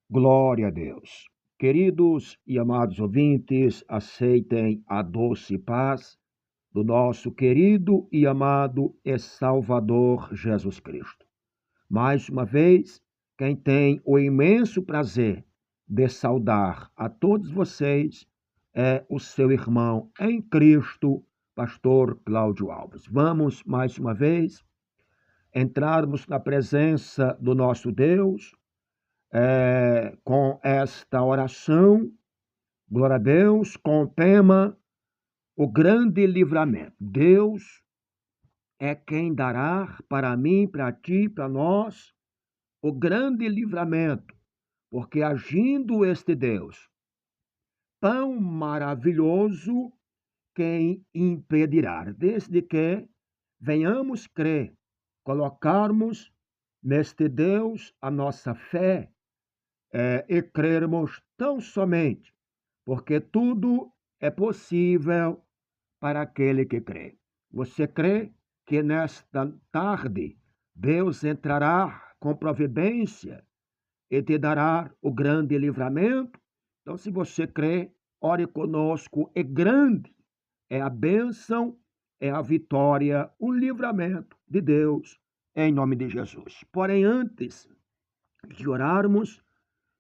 Glória a Deus. Queridos e amados ouvintes, aceitem a doce paz do nosso querido e amado e Salvador Jesus Cristo. Mais uma vez, quem tem o imenso prazer de saudar a todos vocês é o seu irmão em Cristo, pastor Cláudio Alves. Vamos mais uma vez entrarmos na presença do nosso Deus com esta oração, glória a Deus, com o tema O Grande Livramento. Deus é quem dará para mim, para ti, para nós, o grande livramento, porque agindo este Deus tão maravilhoso, quem impedirá? Desde que venhamos crer, colocarmos neste Deus a nossa fé, e crermos tão somente, porque tudo é possível para aquele que crê. Você crê que nesta tarde Deus entrará com providência e te dará o grande livramento? Então, se você crê, ore conosco. É grande, é a bênção, é a vitória, o livramento de Deus, em nome de Jesus. Porém, antes de orarmos,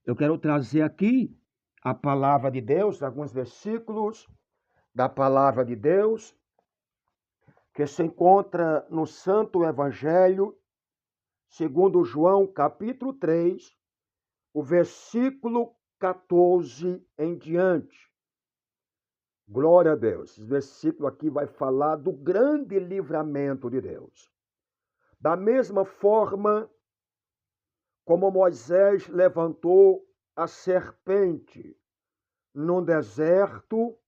eu quero trazer aqui a palavra de Deus, alguns versículos da palavra de Deus, que se encontra no Santo Evangelho, segundo João, capítulo 3, o versículo 14 em diante. Glória a Deus. Esse versículo aqui vai falar do grande livramento de Deus. Da mesma forma como Moisés levantou a serpente no deserto,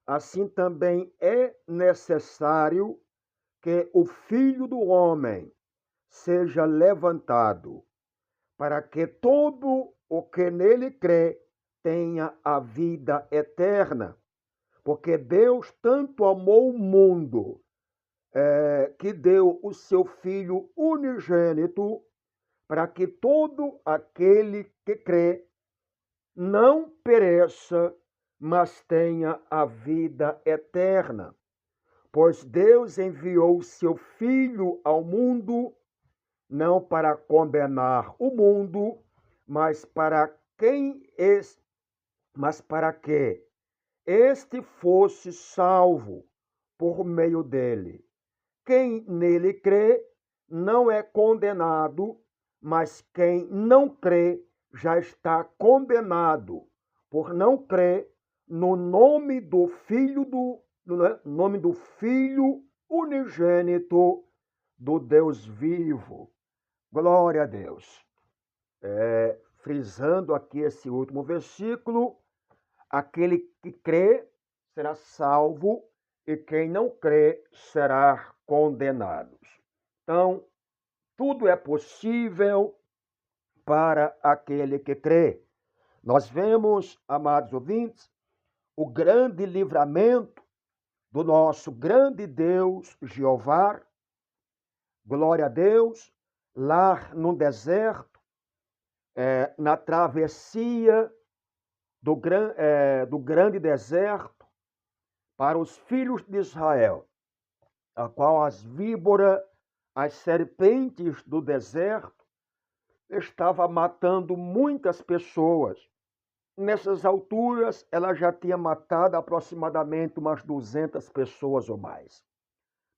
assim também é necessário que o Filho do Homem seja levantado, para que todo o que nele crê tenha a vida eterna. Porque Deus tanto amou o mundo, que deu o seu Filho unigênito, para que todo aquele que crê não pereça, mas tenha a vida eterna. Pois Deus enviou o seu Filho ao mundo, não para condenar o mundo, mas para que este fosse salvo por meio dele. Quem nele crê não é condenado, mas quem não crê já está condenado, por não crer no nome do Filho unigênito do Deus vivo. Glória a Deus. Frisando aqui esse último versículo, aquele que crê será salvo e quem não crê será condenado. Então, tudo é possível para aquele que crê. Nós vemos, amados ouvintes, o grande livramento do nosso grande Deus, Jeová. Glória a Deus, lá no deserto, na travessia do grande deserto para os filhos de Israel, a qual as víboras, as serpentes do deserto, estava matando muitas pessoas. Nessas alturas, ela já tinha matado aproximadamente umas 200 pessoas ou mais.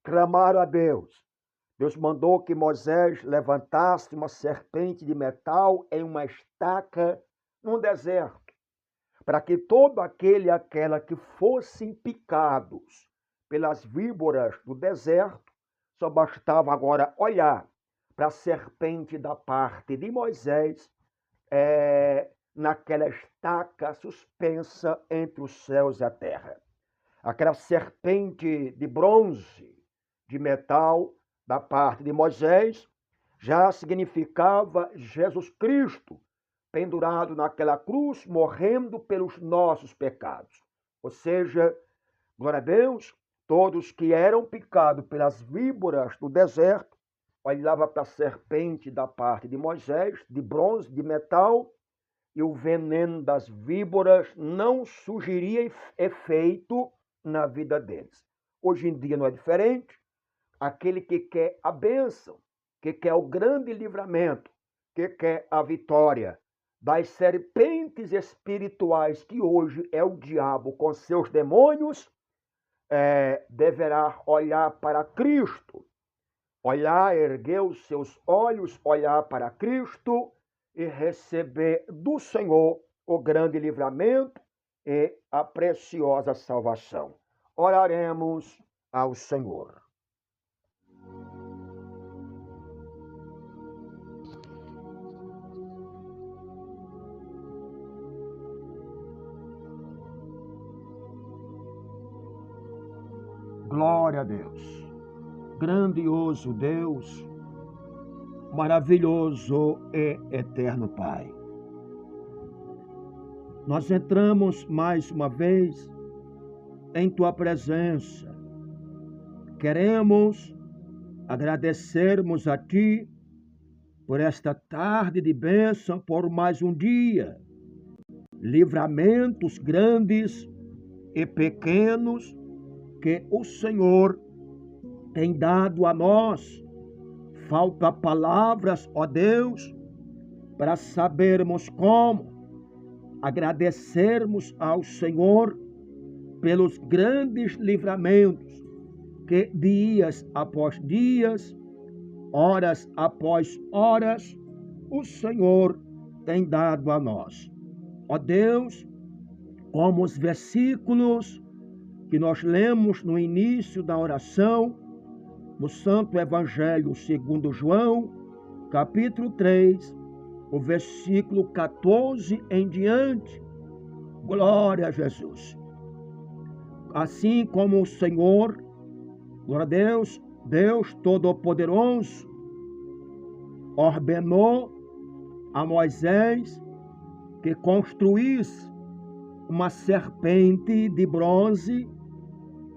Clamaram a Deus. Deus mandou que Moisés levantasse uma serpente de metal em uma estaca no deserto, para que todo aquele e aquela que fossem picados pelas víboras do deserto, só bastava agora olhar para a serpente da parte de Moisés, naquela estaca suspensa entre os céus e a terra. Aquela serpente de bronze, de metal, da parte de Moisés, já significava Jesus Cristo, pendurado naquela cruz, morrendo pelos nossos pecados. Ou seja, glória a Deus, todos que eram picados pelas víboras do deserto, olhava para a serpente da parte de Moisés, de bronze, de metal, e o veneno das víboras não surgiria efeito na vida deles. Hoje em dia não é diferente. Aquele que quer a bênção, que quer o grande livramento, que quer a vitória das serpentes espirituais, que hoje é o diabo com seus demônios, deverá olhar para Cristo, erguer os seus olhos, olhar para Cristo e receber do Senhor o grande livramento e a preciosa salvação. Oraremos ao Senhor. Glória a Deus. Grandioso Deus, maravilhoso e eterno Pai. Nós entramos mais uma vez em Tua presença. Queremos agradecermos a Ti por esta tarde de bênção, por mais um dia. Livramentos grandes e pequenos que o Senhor tem dado a nós. Falta palavras, ó Deus, para sabermos como agradecermos ao Senhor pelos grandes livramentos que dias após dias, horas após horas, o Senhor tem dado a nós. Ó Deus, como os versículos que nós lemos no início da oração, no Santo Evangelho segundo João, capítulo 3, o versículo 14 em diante. Glória a Jesus. Assim como o Senhor, glória a Deus, Deus Todo-Poderoso, ordenou a Moisés que construísse uma serpente de bronze,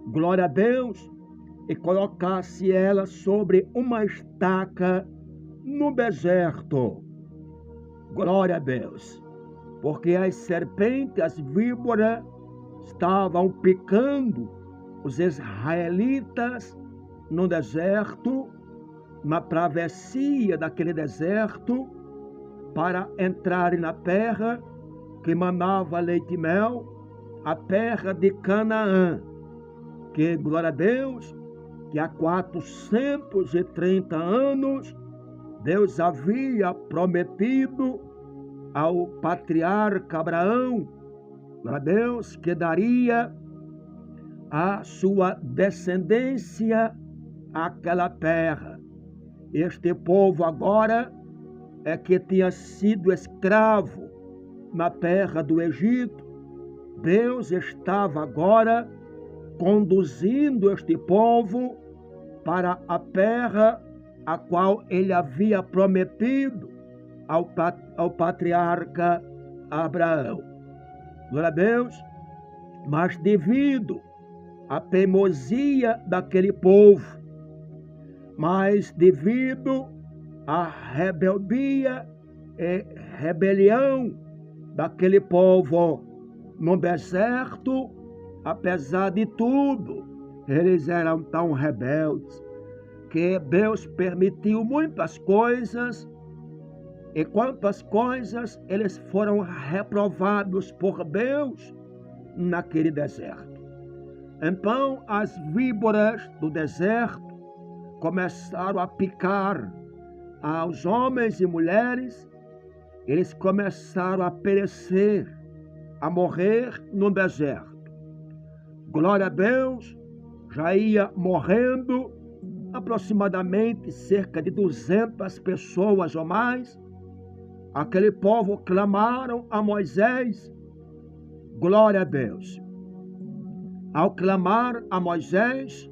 glória a Deus, e colocasse ela sobre uma estaca no deserto. Glória a Deus. Porque as serpentes, as víboras, estavam picando os israelitas no deserto, na travessia daquele deserto, para entrarem na terra que manava leite e mel, a terra de Canaã, que, glória a Deus, que há 430 anos Deus havia prometido ao patriarca Abraão, glória a Deus, que daria a sua descendência àquela terra. Este povo agora é que tinha sido escravo na terra do Egito. Deus estava agora conduzindo este povo para a terra a qual ele havia prometido ao patriarca Abraão. Glória a Deus. Mas devido à teimosia daquele povo, mas devido à rebeldia e rebelião daquele povo no deserto, apesar de tudo, eles eram tão rebeldes que Deus permitiu muitas coisas, e quantas coisas eles foram reprovados por Deus naquele deserto. Então as víboras do deserto começaram a picar aos homens e mulheres, eles começaram a perecer, a morrer no deserto. Glória a Deus, já ia morrendo aproximadamente cerca de 200 pessoas ou mais. Aquele povo clamaram a Moisés. Glória a Deus. Ao clamar a Moisés,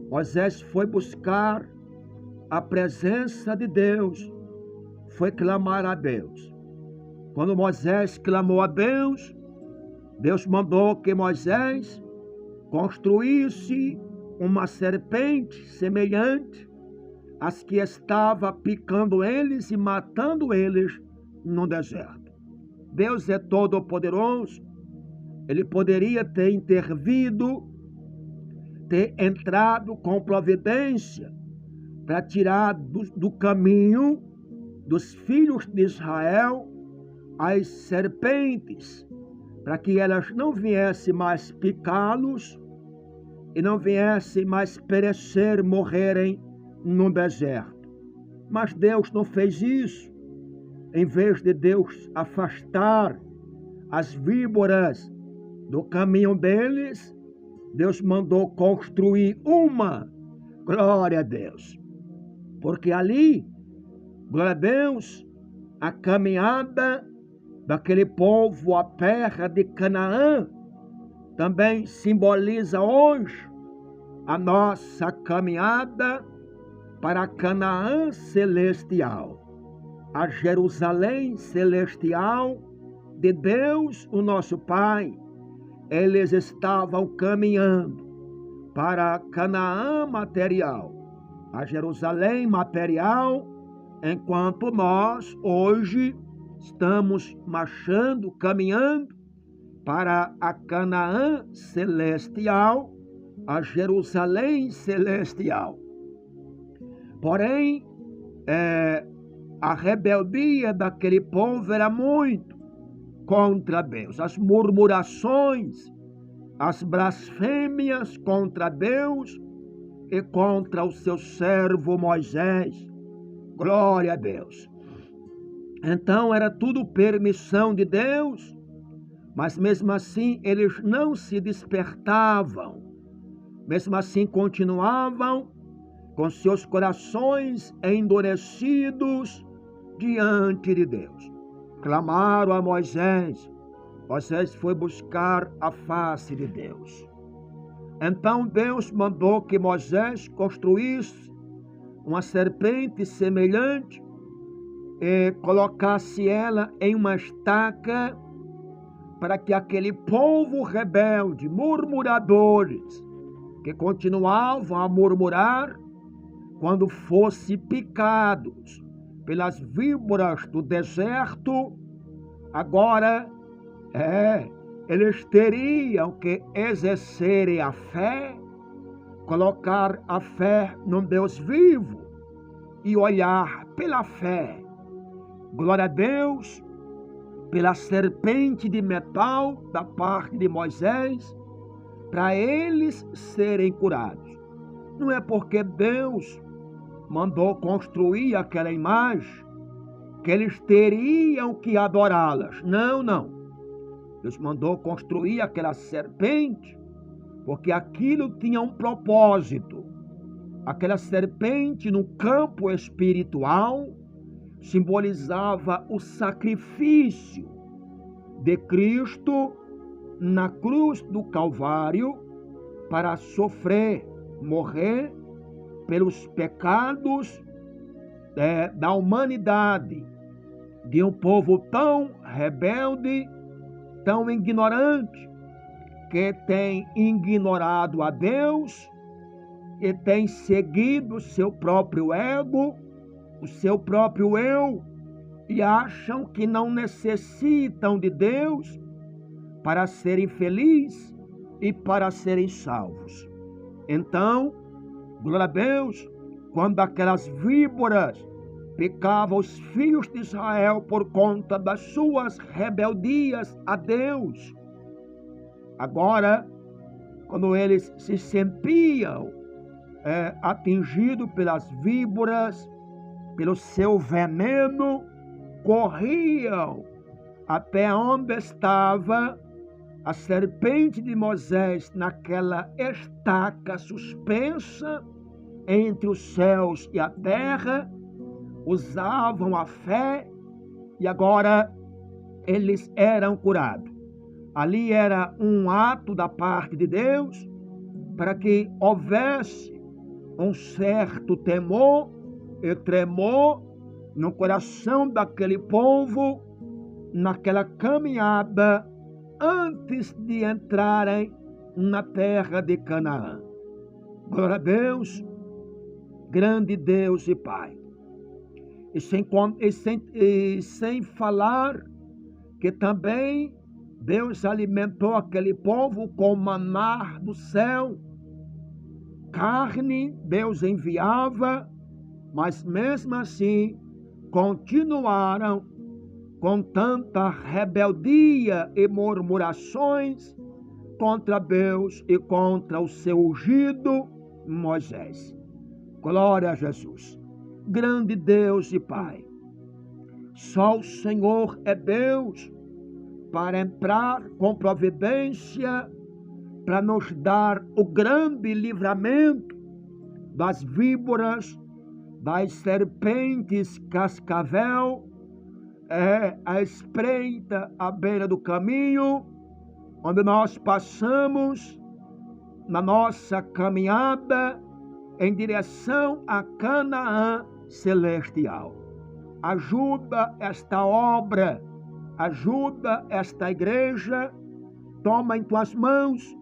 Moisés foi buscar a presença de Deus, foi clamar a Deus. Quando Moisés clamou a Deus, Deus mandou que Moisés construísse uma serpente semelhante às que estava picando eles e matando eles no deserto. Deus é todo-poderoso. Ele poderia ter intervido, ter entrado com providência para tirar do caminho dos filhos de Israel as serpentes, para que elas não viessem mais picá-los e não viessem mais perecer, morrerem no deserto. Mas Deus não fez isso. Em vez de Deus afastar as víboras do caminho deles, Deus mandou construir uma. Glória a Deus. Porque ali, glória a Deus, a caminhada daquele povo à terra de Canaã também simboliza hoje a nossa caminhada para a Canaã celestial, a Jerusalém celestial de Deus, o nosso Pai. Eles estavam caminhando para a Canaã material, a Jerusalém material, enquanto nós hoje estamos marchando, caminhando para a Canaã celestial, a Jerusalém celestial. Porém, a rebeldia daquele povo era muito contra Deus. As murmurações, as blasfêmias contra Deus e contra o seu servo Moisés. Glória a Deus. Então era tudo permissão de Deus, mas mesmo assim eles não se despertavam. Mesmo assim continuavam com seus corações endurecidos diante de Deus. Clamaram a Moisés. Moisés foi buscar a face de Deus. Então Deus mandou que Moisés construísse uma serpente semelhante e colocasse ela em uma estaca para que aquele povo rebelde, murmuradores, que continuavam a murmurar, quando fossem picados pelas víboras do deserto, agora eles teriam que exercer a fé, colocar a fé num Deus vivo e olhar pela fé, glória a Deus, pela serpente de metal da parte de Moisés, para eles serem curados. Não é porque Deus mandou construir aquela imagem que eles teriam que adorá-las. Não, não. Deus mandou construir aquela serpente porque aquilo tinha um propósito. Aquela serpente no campo espiritual simbolizava o sacrifício de Cristo na cruz do Calvário para sofrer, morrer pelos pecados da humanidade, de um povo tão rebelde, tão ignorante, que tem ignorado a Deus e tem seguido o seu próprio ego, o seu próprio eu, e acham que não necessitam de Deus para serem felizes e para serem salvos. Então, glória a Deus, quando aquelas víboras picavam os filhos de Israel por conta das suas rebeldias a Deus, agora, quando eles se sentiam atingidos pelas víboras, pelo seu veneno, corriam até onde estava a serpente de Moisés, naquela estaca suspensa entre os céus e a terra, usavam a fé e agora eles eram curados. Ali era um ato da parte de Deus para que houvesse um certo temor e tremor no coração daquele povo, naquela caminhada antes de entrarem na terra de Canaã. Glória a Deus, grande Deus e Pai. E sem falar que também Deus alimentou aquele povo com maná do céu. Carne Deus enviava, mas mesmo assim continuaram com tanta rebeldia e murmurações contra Deus e contra o seu ungido Moisés. Glória a Jesus. Grande Deus e Pai, só o Senhor é Deus para entrar com providência, para nos dar o grande livramento das víboras, das serpentes cascavel, à espreita à beira do caminho, onde nós passamos na nossa caminhada em direção a Canaã celestial. Ajuda esta obra, ajuda esta igreja, toma em tuas mãos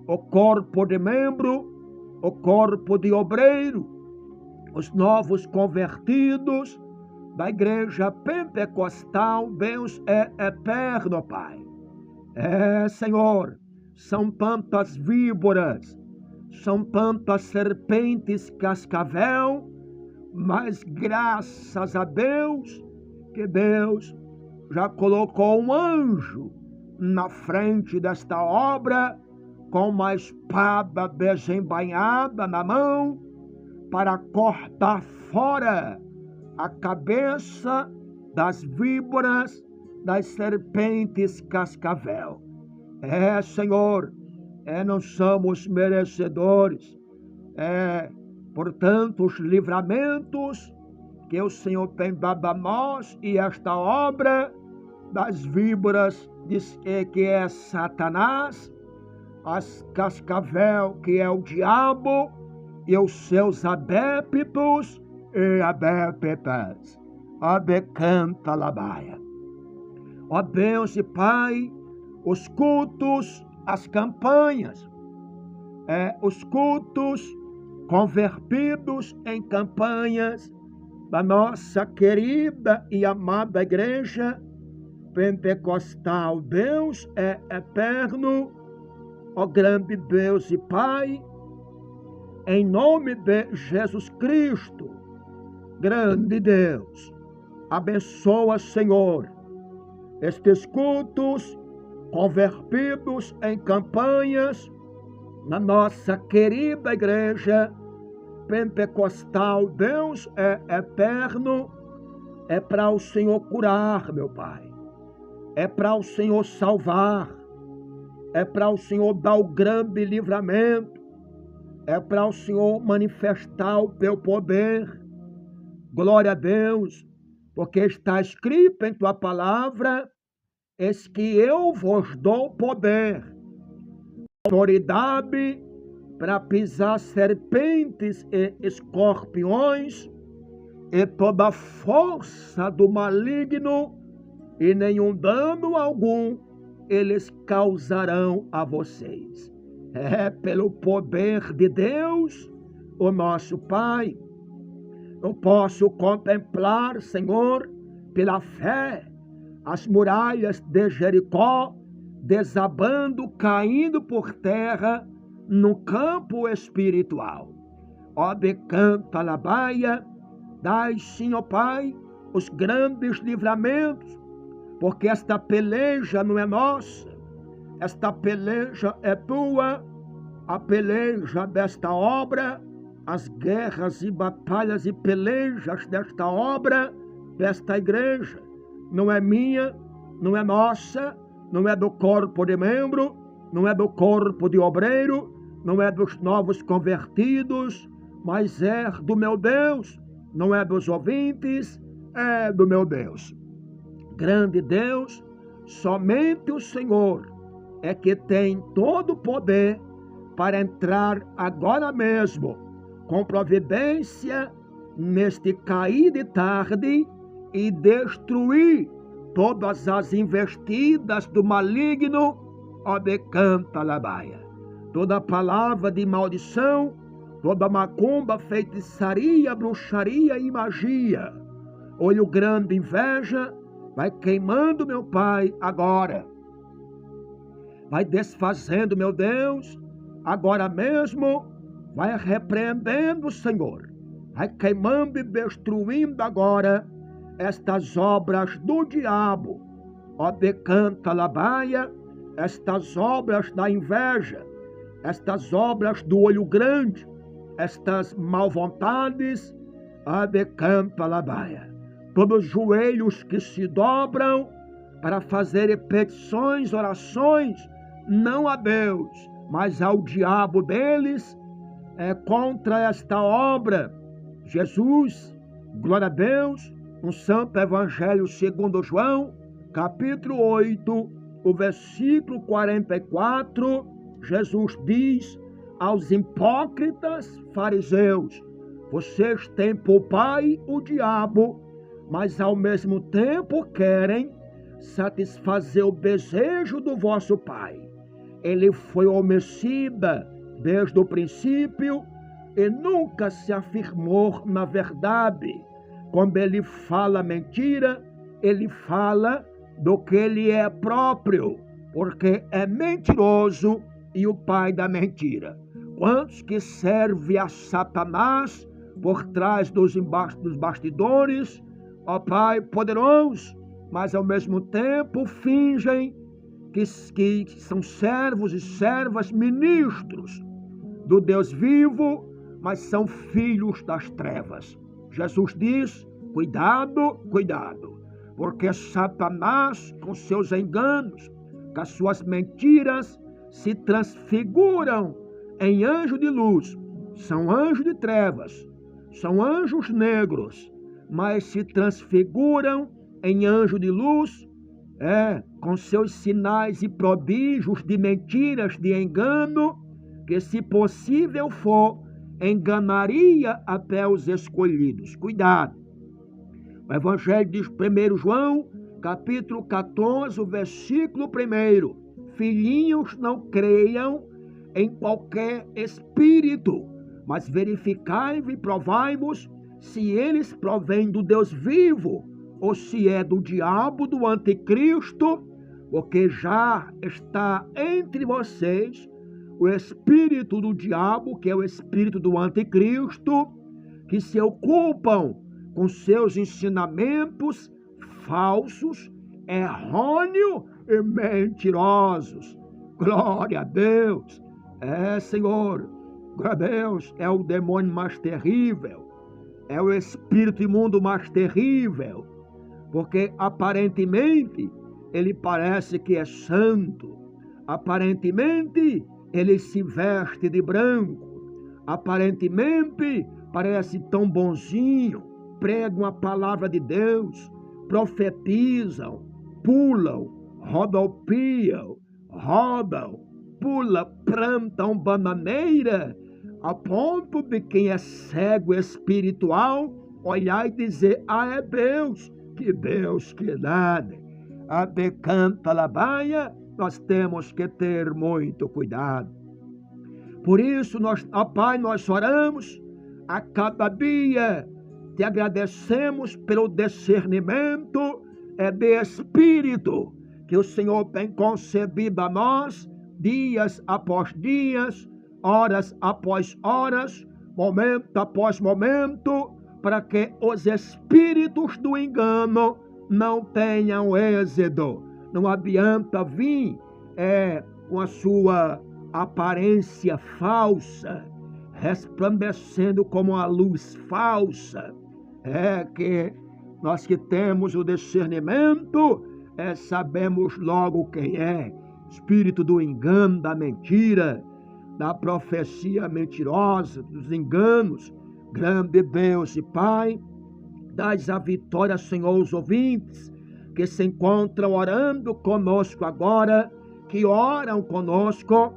o corpo de membro, o corpo de obreiro, os novos convertidos da igreja pentecostal. Deus é eterno, Pai. Senhor, são tantas víboras, são tantas serpentes cascavel, mas graças a Deus, que Deus já colocou um anjo na frente desta obra, com uma espada desembainhada na mão, para cortar fora a cabeça das víboras, das serpentes cascavel. Senhor, não somos merecedores, portanto, os livramentos que o Senhor tem dado a nós e esta obra das víboras, diz que é Satanás, as cascavel, que é o diabo, e os seus adeptos e adeptas. Abecanta labaia. Ó Deus e Pai, os cultos, as campanhas, os cultos convertidos em campanhas da nossa querida e amada igreja pentecostal. Deus é eterno, ó grande Deus e Pai, em nome de Jesus Cristo, grande Deus, abençoa, Senhor, estes cultos convertidos em campanhas na nossa querida igreja pentecostal. Deus é eterno, é para o Senhor curar, meu Pai, é para o Senhor salvar, é para o Senhor dar o grande livramento, é para o Senhor manifestar o teu poder. Glória a Deus, porque está escrito em tua palavra: eis que eu vos dou poder, autoridade para pisar serpentes e escorpiões e toda a força do maligno, e nenhum dano algum eles causarão a vocês. Pelo poder de Deus, o nosso Pai, eu posso contemplar, Senhor, pela fé, as muralhas de Jericó desabando, caindo por terra no campo espiritual. Ó decanta labaia, dai sim, ó Pai, os grandes livramentos, porque esta peleja não é nossa, esta peleja é tua, a peleja desta obra, as guerras e batalhas e pelejas desta obra, desta igreja, não é minha, não é nossa, não é do corpo de membro, não é do corpo de obreiro, não é dos novos convertidos, mas é do meu Deus, não é dos ouvintes, é do meu Deus. Grande Deus, somente o Senhor é que tem todo o poder para entrar agora mesmo com providência neste cair de tarde e destruir todas as investidas do maligno, ó decanta labaia. Toda palavra de maldição, toda macumba, feitiçaria, bruxaria e magia, olho grande, inveja, vai queimando, meu Pai, agora. Vai desfazendo, meu Deus, agora mesmo. Vai repreendendo, Senhor. Vai queimando e destruindo agora estas obras do diabo. Ó, decanta labaia, estas obras da inveja, estas obras do olho grande, estas mal vontades, ó, decanta labaia. Todos os joelhos que se dobram para fazer petições, orações, não a Deus, mas ao diabo deles, contra esta obra. Jesus, glória a Deus, no Santo Evangelho segundo João, capítulo 8, o versículo 44, Jesus diz aos hipócritas fariseus: vocês têm por pai o diabo, mas ao mesmo tempo querem satisfazer o desejo do vosso pai. Ele foi homicida desde o princípio e nunca se afirmou na verdade. Quando ele fala mentira, ele fala do que ele é próprio, porque é mentiroso e o pai da mentira. Quantos que servem a Satanás por trás dos bastidores, ó Pai poderoso, mas ao mesmo tempo fingem que são servos e servas, ministros do Deus vivo, mas são filhos das trevas. Jesus diz: cuidado, cuidado, porque Satanás, com seus enganos, com as suas mentiras, se transfiguram em anjo de luz. São anjos de trevas, são anjos negros, mas se transfiguram em anjo de luz, com seus sinais e prodígios de mentiras, de engano, que, se possível for, enganaria até os escolhidos. Cuidado. O Evangelho diz, 1 João, capítulo 14, o versículo 1. Filhinhos, não creiam em qualquer espírito, mas verificai-vos e provai-vos se eles provêm do Deus vivo, ou se é do diabo, do anticristo, porque já está entre vocês o espírito do diabo, que é o espírito do anticristo, que se ocupam com seus ensinamentos falsos, errôneos e mentirosos. Glória a Deus! Senhor, glória a Deus, é o demônio mais terrível, é o espírito imundo mais terrível, porque aparentemente ele parece que é santo, aparentemente ele se veste de branco, aparentemente parece tão bonzinho, pregam a palavra de Deus, profetizam, pulam, rodopiam, rodam, pula, plantam bananeira, a ponto de quem é cego espiritual olhar e dizer: é Deus, que nada. A decanta labaia, nós temos que ter muito cuidado. Por isso, Pai, nós oramos a cada dia, te agradecemos pelo discernimento de espírito que o Senhor tem concedido a nós, dias após dias, horas após horas, momento após momento, para que os espíritos do engano não tenham êxito. Não adianta vir com a sua aparência falsa, resplandecendo como a luz falsa. Que nós que temos o discernimento, sabemos logo quem é. Espírito do engano, da mentira, da profecia mentirosa, dos enganos. Grande Deus e Pai, dás a vitória, Senhor, aos ouvintes que se encontram orando conosco agora, que oram conosco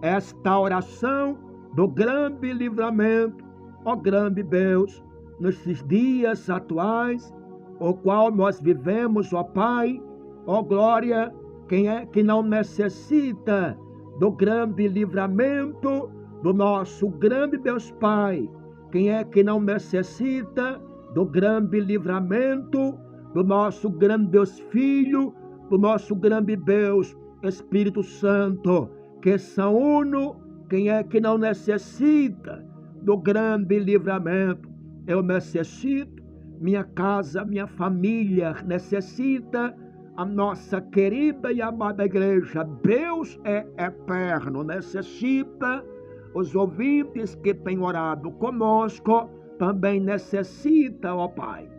esta oração do grande livramento, ó grande Deus, nesses dias atuais, o qual nós vivemos, ó Pai, ó glória. Quem é que não necessita do grande livramento do nosso grande Deus Pai? Quem é que não necessita do grande livramento do nosso grande Deus Filho, do nosso grande Deus Espírito Santo, que são uno. Quem é que não necessita do grande livramento? Eu necessito, minha casa, minha família necessita, a nossa querida e amada igreja. Deus é eterno, necessita. Os ouvintes que têm orado conosco também necessitam, ó Pai.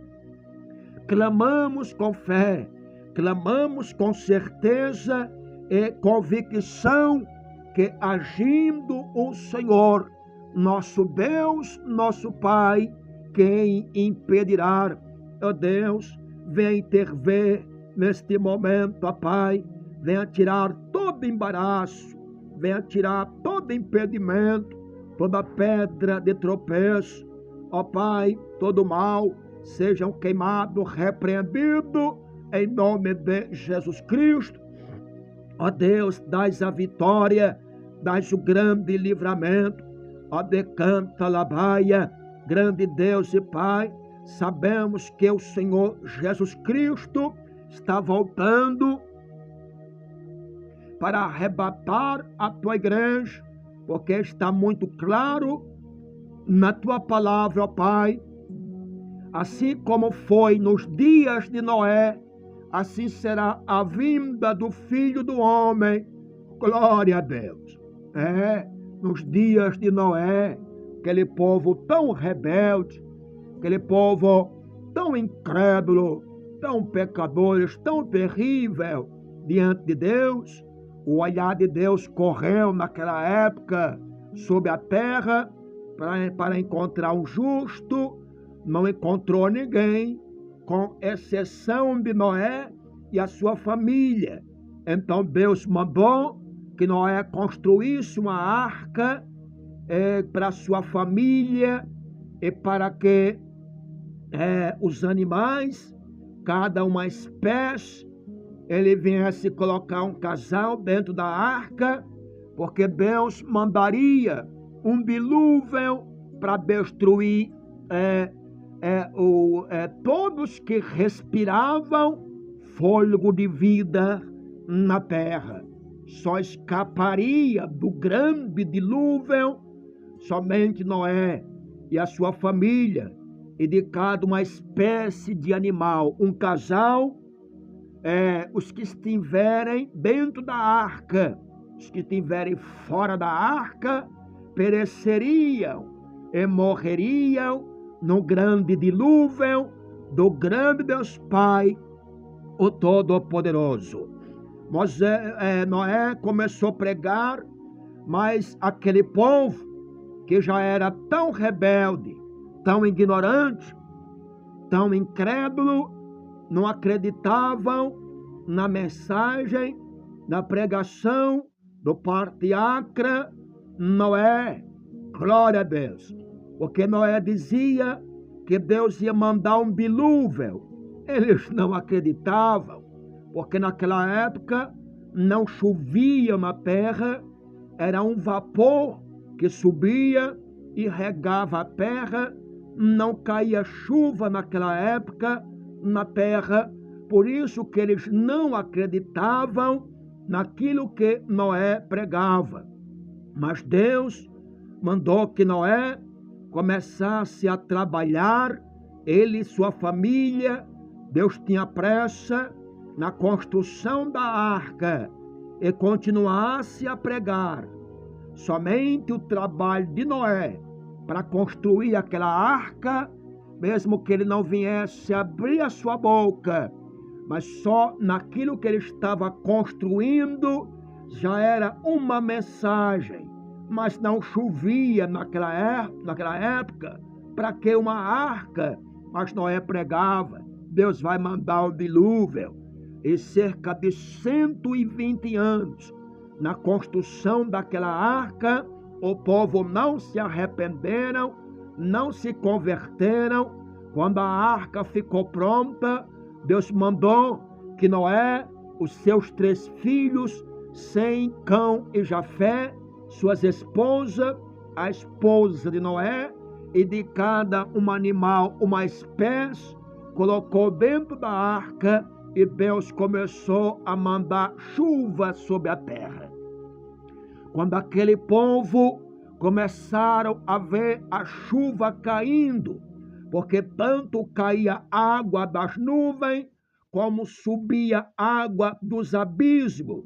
Clamamos com fé, clamamos com certeza e convicção que, agindo o Senhor, nosso Deus, nosso Pai, quem impedirá? Ó Deus, venha intervir neste momento, ó Pai, venha tirar todo embaraço, venha tirar todo impedimento, toda pedra de tropeço, ó Pai, todo mal, sejam queimados, repreendidos, em nome de Jesus Cristo. Ó Deus, dás a vitória, dás o grande livramento, ó decanta labaia, grande Deus e Pai, sabemos que o Senhor Jesus Cristo está voltando para arrebatar a tua igreja, porque está muito claro na tua palavra, ó Pai, assim como foi nos dias de Noé, assim será a vinda do Filho do Homem. Glória a Deus. Nos dias de Noé, aquele povo tão rebelde, aquele povo tão incrédulo, tão pecadores, tão terrível diante de Deus, o olhar de Deus correu naquela época sobre a terra para encontrar um justo, não encontrou ninguém, com exceção de Noé e a sua família. Então Deus mandou que Noé construísse uma arca para a sua família e para que os animais, cada uma espécie, ele viesse colocar um casal dentro da arca, porque Deus mandaria um dilúvio para destruir todos que respiravam fôlego de vida na terra. Só escaparia do grande dilúvio somente Noé e a sua família, e de cada uma espécie de animal, um casal. Os que estiverem dentro da arca, os que estiverem fora da arca, pereceriam e morreriam no grande dilúvio do grande Deus Pai, o Todo-Poderoso. Noé começou a pregar, mas aquele povo que já era tão rebelde, tão ignorante, tão incrédulo, não acreditavam na mensagem, na pregação do patriarca Noé. Glória a Deus. Porque Noé dizia que Deus ia mandar um dilúvio. Eles não acreditavam, porque naquela época não chovia na terra, era um vapor que subia e regava a terra, não caía chuva naquela época na terra, por isso que eles não acreditavam naquilo que Noé pregava. Mas Deus mandou que Noé começasse a trabalhar, ele e sua família. Deus tinha pressa na construção da arca e continuasse a pregar. Somente o trabalho de Noé para construir aquela arca, mesmo que ele não viesse abrir a sua boca, mas só naquilo que ele estava construindo já era uma mensagem. Mas não chovia naquela época, para que uma arca? Mas Noé pregava, Deus vai mandar o dilúvio. E cerca de 120 anos na construção daquela arca, o povo não se arrependeram, não se converteram. Quando a arca ficou pronta, Deus mandou que Noé, os seus 3 filhos, Sem, Cão e Jafé, suas esposas, a esposa de Noé, e de cada um animal uma espécie, colocou dentro da arca e Deus começou a mandar chuva sobre a terra. Quando aquele povo começaram a ver a chuva caindo, porque tanto caía água das nuvens, como subia água dos abismos,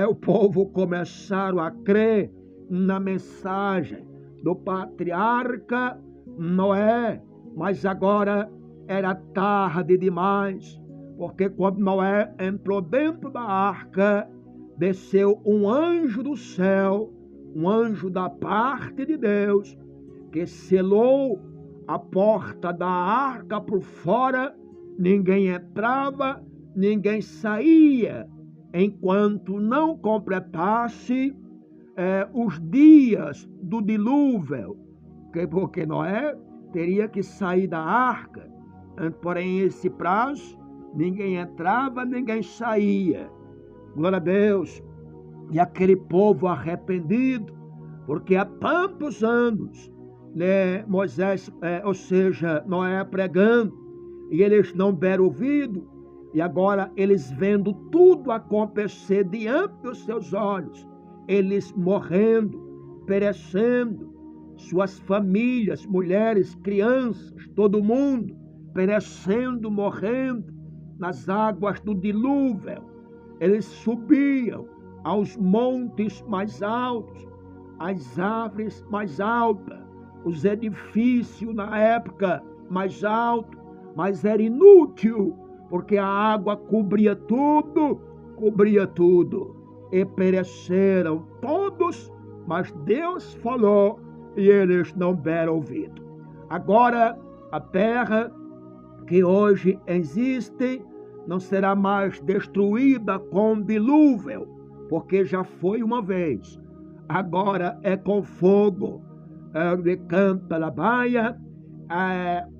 o povo começaram a crer na mensagem do patriarca Noé, mas agora era tarde demais, porque quando Noé entrou dentro da arca, desceu um anjo do céu, um anjo da parte de Deus, que selou a porta da arca por fora, ninguém entrava, ninguém saía, enquanto não completasse os dias do dilúvio, porque Noé teria que sair da arca, porém esse prazo, ninguém entrava, ninguém saía. Glória a Deus. E aquele povo arrependido, porque há tantos anos, Moisés, ou seja, Noé pregando, e eles não deram ouvido, e agora eles vendo tudo acontecer diante dos seus olhos, eles morrendo, perecendo, suas famílias, mulheres, crianças, todo mundo perecendo, morrendo nas águas do dilúvio. Eles subiam aos montes mais altos, as árvores mais altas, os edifícios na época mais altos, mas era inútil, porque a água cobria tudo, e pereceram todos, mas Deus falou e eles não deram ouvido. Agora, a terra que hoje existe não será mais destruída com dilúvio, porque já foi uma vez. Agora é com fogo de Cantalabaia,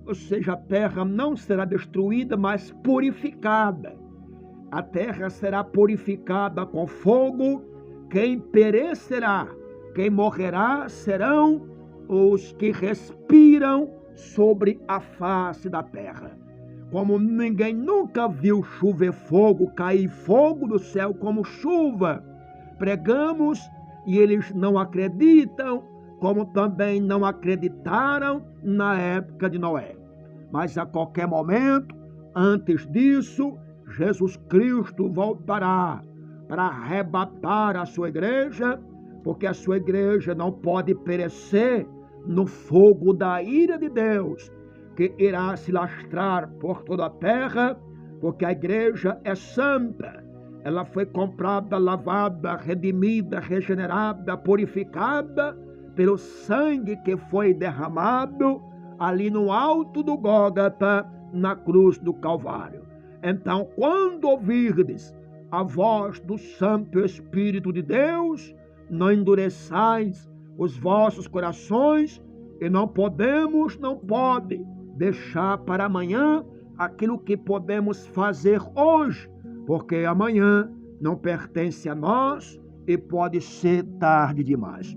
ou seja, a terra não será destruída, mas purificada. A terra será purificada com fogo. Quem perecerá, quem morrerá, serão os que respiram sobre a face da terra. Como ninguém nunca viu chover fogo, cair fogo do céu como chuva, pregamos e eles não acreditam, como também não acreditaram na época de Noé. Mas a qualquer momento, antes disso, Jesus Cristo voltará para arrebatar a sua igreja, porque a sua igreja não pode perecer no fogo da ira de Deus, que irá se lastrar por toda a terra, porque a igreja é santa. Ela foi comprada, lavada, redimida, regenerada, purificada pelo sangue que foi derramado ali no alto do Gólgota, na cruz do Calvário. Então, quando ouvirdes a voz do Santo Espírito de Deus, não endureçais os vossos corações, e não pode deixar para amanhã aquilo que podemos fazer hoje, porque amanhã não pertence a nós e pode ser tarde demais.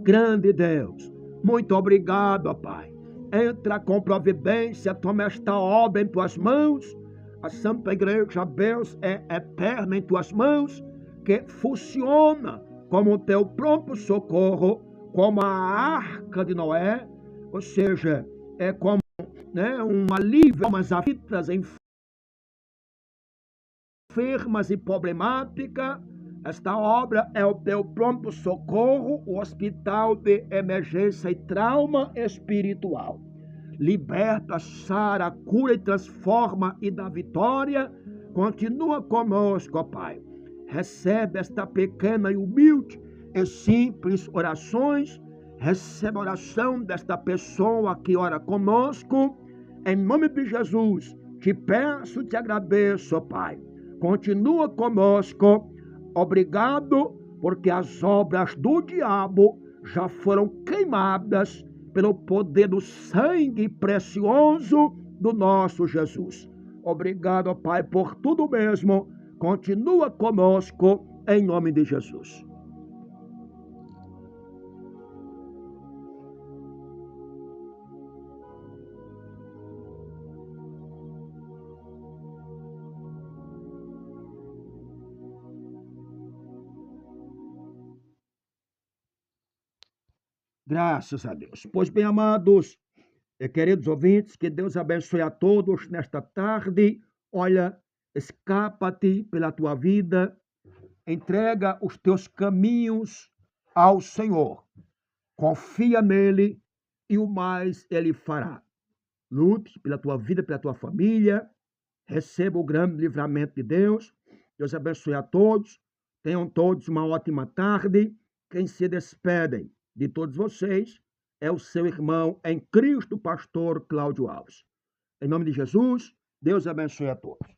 Grande Deus, muito obrigado, ó Pai. Entra com providência, toma esta obra em tuas mãos. A Santa Igreja, Deus, é eterna em tuas mãos, que funciona como o teu próprio socorro, como a arca de Noé, ou seja, é como um alívio às aflitas, enfermas e problemáticas. Esta obra é o teu próprio socorro, o hospital de emergência e trauma espiritual. Liberta, sara, cura e transforma e dá vitória. Continua conosco, ó Pai. Recebe esta pequena e humilde e simples orações. Recebe a oração desta pessoa que ora conosco. Em nome de Jesus, te peço, te agradeço, ó Pai. Continua conosco. Obrigado, porque as obras do diabo já foram queimadas pelo poder do sangue precioso do nosso Jesus. Obrigado, Pai, por tudo mesmo. Continua conosco, em nome de Jesus. Graças a Deus. Pois bem, amados e queridos ouvintes, que Deus abençoe a todos nesta tarde. Olha, escapa-te pela tua vida, entrega os teus caminhos ao Senhor. Confia nele e o mais ele fará. Lute pela tua vida, pela tua família. Receba o grande livramento de Deus. Deus abençoe a todos. Tenham todos uma ótima tarde. Quem se despede de todos vocês é o seu irmão em Cristo, pastor Cláudio Alves. Em nome de Jesus, Deus abençoe a todos.